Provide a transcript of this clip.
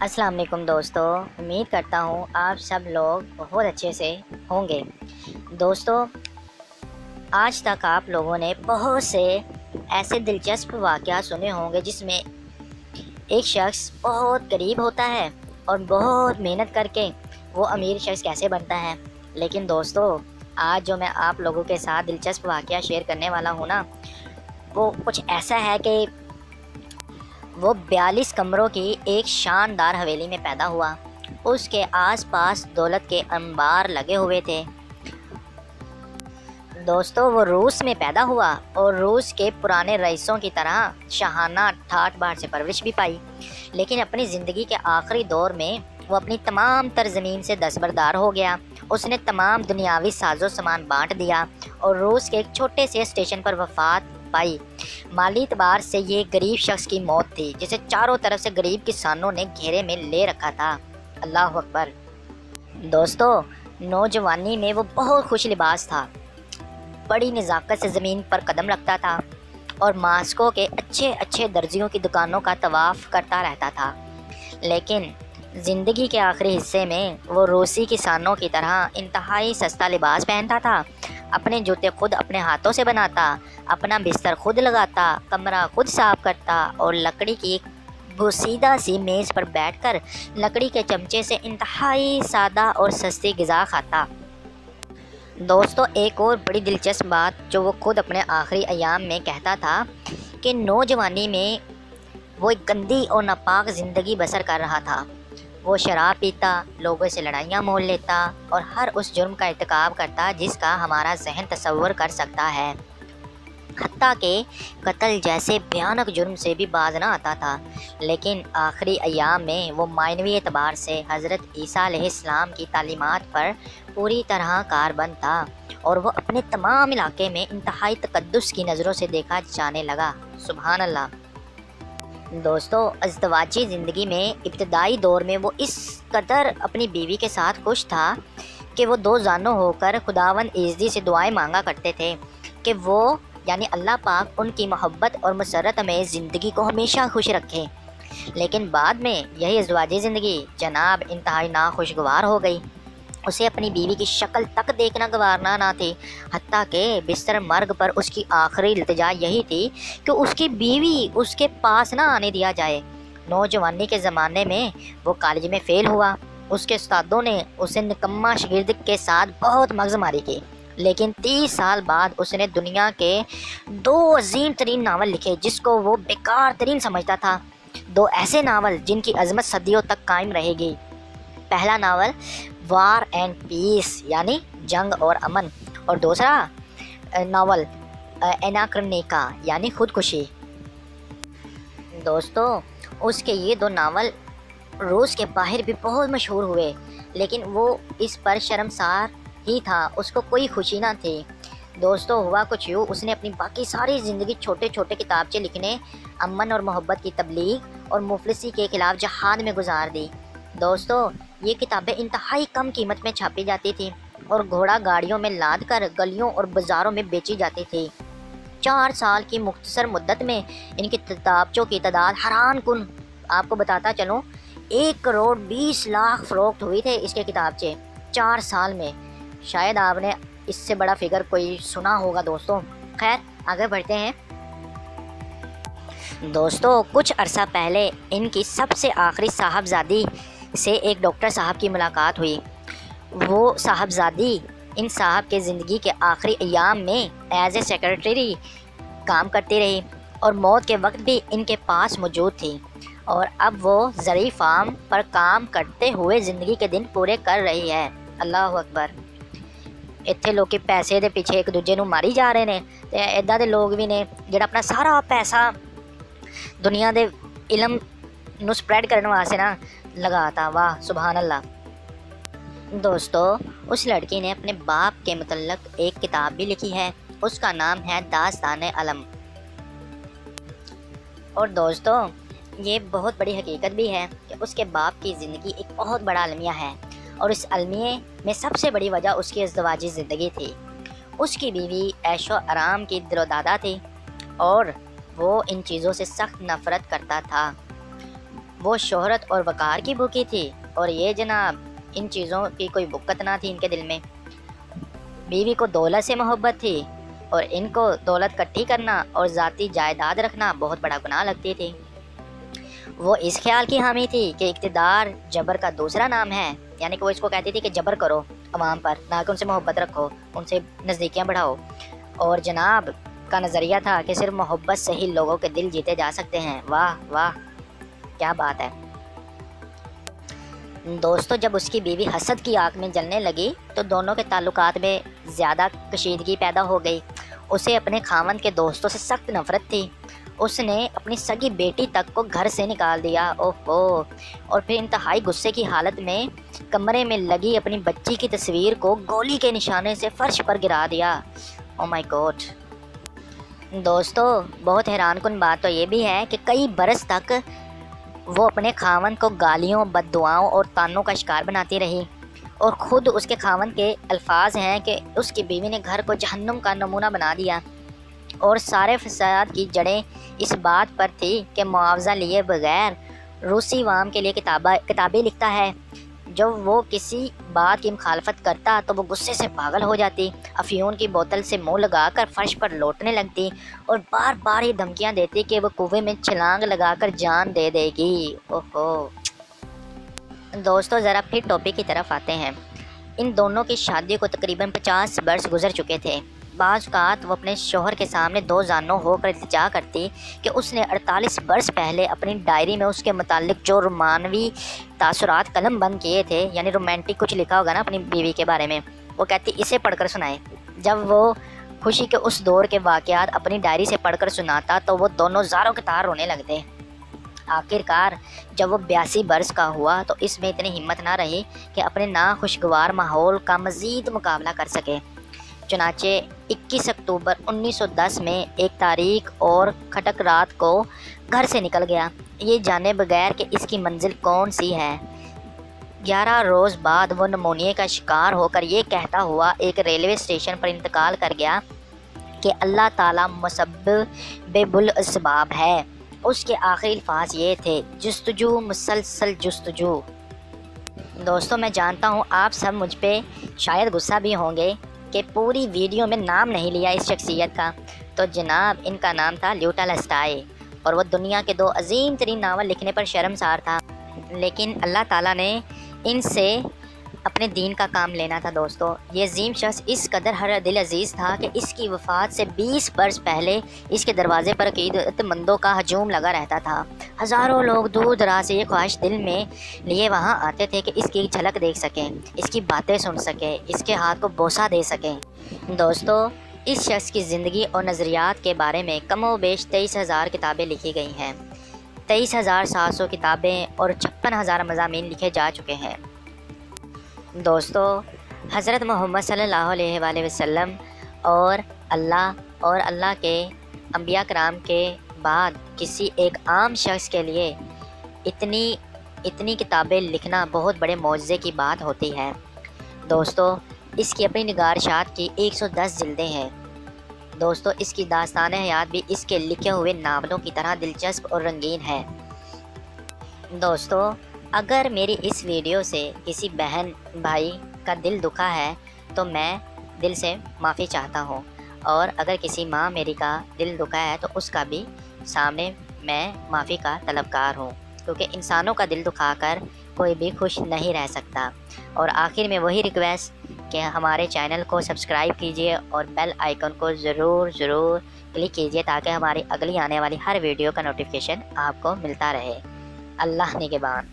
अस्सलाम वालेकुम दोस्तों, उम्मीद करता हूँ आप सब लोग बहुत अच्छे से होंगे। दोस्तों, आज तक आप लोगों ने बहुत से ऐसे दिलचस्प वाक़या सुने होंगे जिसमें एक शख्स बहुत गरीब होता है और बहुत मेहनत करके वो अमीर शख्स कैसे बनता है। लेकिन दोस्तों, आज जो मैं आप लोगों के साथ दिलचस्प वाक़या शेयर करने वाला हूँ ना, वो कुछ ऐसा है कि वो 42 कमरों की एक शानदार हवेली में पैदा हुआ। उसके आसपास दौलत के अंबार लगे हुए थे। दोस्तों, वो रूस में पैदा हुआ और रूस के पुराने रईसों की तरह शाहाना ठाठ बाट से परवरिश भी पाई। लेकिन अपनी ज़िंदगी के आखिरी दौर में वो अपनी तमाम तर ज़मीन से दस्तबरदार हो गया। उसने तमाम दुनियावी साजो सामान बांट दिया और रूस के एक छोटे से स्टेशन पर वफात पाई। माली एतबार से ये गरीब शख्स की मौत थी जिसे चारों तरफ से गरीब किसानों ने घेरे में ले रखा था। अल्लाह अकबर। दोस्तों, नौजवानी में वो बहुत खुश लिबास था, बड़ी नज़ाकत से ज़मीन पर कदम रखता था और मास्को के अच्छे अच्छे दर्जियों की दुकानों का तवाफ़ करता रहता था। लेकिन ज़िंदगी के आखिरी हिस्से में वो रूसी किसानों की तरह इंतहाई सस्ता लिबास पहनता था, अपने जूते खुद अपने हाथों से बनाता, अपना बिस्तर खुद लगाता, कमरा खुद साफ करता और लकड़ी की एक बोसीदा सी मेज़ पर बैठकर लकड़ी के चमचे से इंतहाई सादा और सस्ती ग़िज़ा खाता। दोस्तों, एक और बड़ी दिलचस्प बात जो वो खुद अपने आखिरी अयाम में कहता था कि नौजवानी में वो एक गंदी और नापाक ज़िंदगी बसर कर रहा था। वो शराब पीता, लोगों से लड़ाइयाँ मोल लेता और हर उस जुर्म का इर्तिकाब करता जिसका हमारा जहन तसव्वुर कर सकता है। हत्ता के कत्ल जैसे भयानक जुर्म से भी बाज ना आता था। लेकिन आखिरी अयाम में वो मानवी एतबार से हज़रत ईसा अलैहिस्सलाम की तालीमात पर पूरी तरह कारबंद था और वो अपने तमाम इलाके में इंतहाई तकद्दुस की नज़रों से देखा जाने लगा। सुभान अल्लाह। दोस्तों, अज़दवाजी ज़िंदगी में इब्तदाई दौर में वो इस कदर अपनी बीवी के साथ खुश था कि वो दो जानों होकर खुदावंद इज़्ज़ी से दुआएं मांगा करते थे कि वो यानी अल्लाह पाक उनकी मोहब्बत और मसरत में ज़िंदगी को हमेशा खुश रखे। लेकिन बाद में यही अज़दवाजी ज़िंदगी जनाब इंतहाई नाखुशगवार हो गई। उसे अपनी बीवी की शक्ल तक देखना गवारना ना थी। हत्ता के बिस्तर मर्ग पर उसकी आखिरी इल्तिजा यही थी कि उसकी बीवी उसके पास ना आने दिया जाए। नौजवानी के ज़माने में वो कॉलेज में फ़ेल हुआ। उसके उस्तादों ने उसे निकम्मा शागिर्द के साथ बहुत मगज़मारी की। लेकिन 30 साल बाद उसने दुनिया के 2 अजीम तरीन नावल लिखे जिसको वो बेकार तरीन समझता था। 2 ऐसे नावल जिनकी अजमत सदियों तक कायम रहेगी। पहला नावल वार एंड पीस यानी जंग और अमन, और दूसरा नावल एनाक्रोनिका यानी खुदकुशी। दोस्तों, उसके ये 2 नावल रूस के बाहर भी बहुत मशहूर हुए। लेकिन वो इस पर शर्मसार ही था, उसको कोई खुशी ना थी। दोस्तों, हुआ कुछ यूँ, उसने अपनी बाकी सारी ज़िंदगी छोटे छोटे किताबचे लिखने, अमन और मोहब्बत की तबलीग और मुफलिसी के खिलाफ जहाद में गुजार दी। दोस्तों, ये किताबें इंतहाई कम कीमत में छापी जाती थी और घोड़ा गाड़ियों में लाद कर गलियों और बाज़ारों में बेची जाती थी। 4 साल की मुख्तसर मुद्दत में इनकी किताबचों की तादाद हैरान कुन। आपको बताता चलूँ, 1 करोड़ 20 लाख फ़रोख्त हुई थे इसके किताबचे 4 साल में। शायद आपने इससे बड़ा फिगर कोई सुना होगा। दोस्तों, खैर आगे बढ़ते हैं। दोस्तों, कुछ अरसा पहले इनकी सबसे आखिरी साहबजादी से एक डॉक्टर साहब की मुलाकात हुई। वो साहबजादी इन साहब के ज़िंदगी के आखिरी अयाम में एज ए सेक्रेटरी काम करती रही और मौत के वक्त भी इनके पास मौजूद थी। और अब वो ज़रई फार्म पर काम करते हुए ज़िंदगी के दिन पूरे कर रही है। अल्लाह अकबर। ਇੱਥੇ ਲੋਕੀ ਪੈਸੇ ਦੇ ਪਿੱਛੇ ਇੱਕ ਦੂਜੇ ਨੂੰ ਮਾਰੀ ਜਾ ਰਹੇ ਨੇ ਤੇ ਇਦਾਂ ਦੇ ਲੋਕ ਵੀ ਨੇ ਜਿਹੜਾ ਆਪਣਾ ਸਾਰਾ ਪੈਸਾ ਦੁਨੀਆ ਦੇ ਇਲਮ ਨੂੰ स्प्रेड ਕਰਨ वास्ते ना लगाता। वाह सुभान अल्लाह। दोस्तों, उस लड़की ने अपने बाप के मुतल्लक एक किताब भी लिखी है। उसका नाम है दास्तान अलम। और दोस्तों, ये बहुत बड़ी हकीकत भी है कि उसके बाप की ज़िंदगी एक बहुत बड़ा अलमिया है और इस अलमिये में सबसे बड़ी वजह उसकी अज़दवाजी ज़िंदगी थी। उसकी बीवी ऐशो आराम की दिलोदादा थी और वो इन चीज़ों से सख्त नफ़रत करता था। وہ شہرت اور وقار کی بھوکی تھی، اور یہ جناب ان چیزوں کی کوئی بکت نہ تھی ان کے دل میں۔ بیوی کو دولت سے محبت تھی، اور ان کو دولت اکٹھی کرنا اور ذاتی جائیداد رکھنا بہت بڑا گناہ لگتی تھی۔ وہ اس خیال کی حامی تھی کہ اقتدار جبر کا دوسرا نام ہے، یعنی کہ وہ اس کو کہتی تھی کہ جبر کرو عوام پر، نہ کہ ان سے محبت رکھو، ان سے نزدیکیاں بڑھاؤ۔ اور جناب کا نظریہ تھا کہ صرف محبت سے ہی لوگوں کے دل جیتے جا سکتے ہیں۔ واہ واہ، کیا بات ہے دوستو۔ جب اس کی بیوی حسد کی آگ میں جلنے لگی تو دونوں کے تعلقات میں زیادہ کشیدگی پیدا ہو گئی۔ اسے اپنے خاوند کے دوستوں سے سخت نفرت تھی۔ اس نے اپنی سگی بیٹی تک کو گھر سے نکال دیا، اوہو، اور پھر انتہائی غصے کی حالت میں کمرے میں لگی اپنی بچی کی تصویر کو گولی کے نشانے سے فرش پر گرا دیا۔ او مائی گاڈ دوستو، بہت حیران کن بات تو یہ بھی ہے کہ کئی برس تک وہ اپنے خاوند کو گالیوں، بد دعاؤں اور طعنوں کا شکار بناتی رہی، اور خود اس کے خاوند کے الفاظ ہیں کہ اس کی بیوی نے گھر کو جہنم کا نمونہ بنا دیا، اور سارے فساد کی جڑیں اس بات پر تھی کہ معاوضہ لیے بغیر روسی عوام کے لیے کتابیں لکھتا ہے۔ جب وہ کسی بات کی مخالفت کرتا تو وہ غصے سے پاگل ہو جاتی، افیون کی بوتل سے منہ لگا کر فرش پر لوٹنے لگتی، اور بار بار یہ دھمکیاں دیتی کہ وہ کنویں میں چھلانگ لگا کر جان دے دے گی۔ اوہو دوستو، ذرا پھر ٹاپک کی طرف آتے ہیں۔ ان دونوں کی شادی کو تقریباً 50 برس گزر چکے تھے۔ بعض اوقات وہ اپنے شوہر کے سامنے دو زانوں ہو کر التجا کرتی کہ اس نے 48 برس پہلے اپنی ڈائری میں اس کے متعلق جو رومانوی تاثرات قلم بند کیے تھے، یعنی رومانٹک کچھ لکھا ہوگا نا اپنی بیوی کے بارے میں، وہ کہتی اسے پڑھ کر سنائے۔ جب وہ خوشی کے اس دور کے واقعات اپنی ڈائری سے پڑھ کر سناتا تو وہ دونوں زاروں کے تار رونے لگتے۔ آخر کار جب وہ 82 برس کا ہوا تو اس میں اتنی ہمت نہ رہی کہ اپنے ناخوشگوار ماحول کا مزید مقابلہ کر سکے۔ چنانچہ 21 اکتوبر 1910 میں ایک تاریک اور کھٹک رات کو گھر سے نکل گیا، یہ جانے بغیر کہ اس کی منزل کون سی ہے۔ 11 روز بعد وہ نمونیے کا شکار ہو کر یہ کہتا ہوا ایک ریلوے اسٹیشن پر انتقال کر گیا کہ اللہ تعالیٰ مسبب الاسباب ہے۔ اس کے آخری الفاظ یہ تھے، جستجو، مسلسل جستجو۔ دوستو، میں جانتا ہوں آپ سب مجھ پہ شاید غصہ بھی ہوں گے کہ پوری ویڈیو میں نام نہیں لیا اس شخصیت کا، تو جناب ان کا نام تھا لیو ٹالسٹائے، اور وہ دنیا کے 2 عظیم ترین ناول لکھنے پر شرمسار تھا، لیکن اللہ تعالیٰ نے ان سے اپنے دین کا کام لینا تھا۔ دوستو، یہ عظیم شخص اس قدر ہر دل عزیز تھا کہ اس کی وفات سے 20 برس پہلے اس کے دروازے پر عقیدت مندوں کا ہجوم لگا رہتا تھا۔ ہزاروں لوگ دور دراز سے یہ خواہش دل میں لیے وہاں آتے تھے کہ اس کی جھلک دیکھ سکیں، اس کی باتیں سن سکیں، اس کے ہاتھ کو بوسہ دے سکیں۔ دوستو، اس شخص کی زندگی اور نظریات کے بارے میں کم و بیش 23,000 کتابیں لکھی گئی ہیں، 23,700 کتابیں اور 56,000 مضامین لکھے جا چکے ہیں۔ دوستو، حضرت محمد صلی اللہ علیہ وآلہ وسلم اور اللہ کے انبیاء کرام کے بعد کسی ایک عام شخص کے لیے اتنی کتابیں لکھنا بہت بڑے معجزے کی بات ہوتی ہے۔ دوستو، اس کی اپنی نگارشات کی 110 جلدیں ہیں۔ دوستو، اس کی داستان حیات بھی اس کے لکھے ہوئے ناولوں کی طرح دلچسپ اور رنگین ہے۔ دوستو، اگر میری اس ویڈیو سے کسی بہن بھائی کا دل دکھا ہے تو میں دل سے معافی چاہتا ہوں، اور اگر کسی ماں میری کا دل دکھا ہے تو اس کا بھی سامنے میں معافی کا طلبگار ہوں، کیونکہ انسانوں کا دل دکھا کر کوئی بھی خوش نہیں رہ سکتا۔ اور آخر میں وہی ریکویسٹ کہ ہمارے چینل کو سبسکرائب کیجیے اور بیل آئیکن کو ضرور کلک کیجیے تاکہ ہماری اگلی آنے والی ہر ویڈیو کا نوٹیفیکیشن آپ کو ملتا رہے۔ اللہ نگہبان۔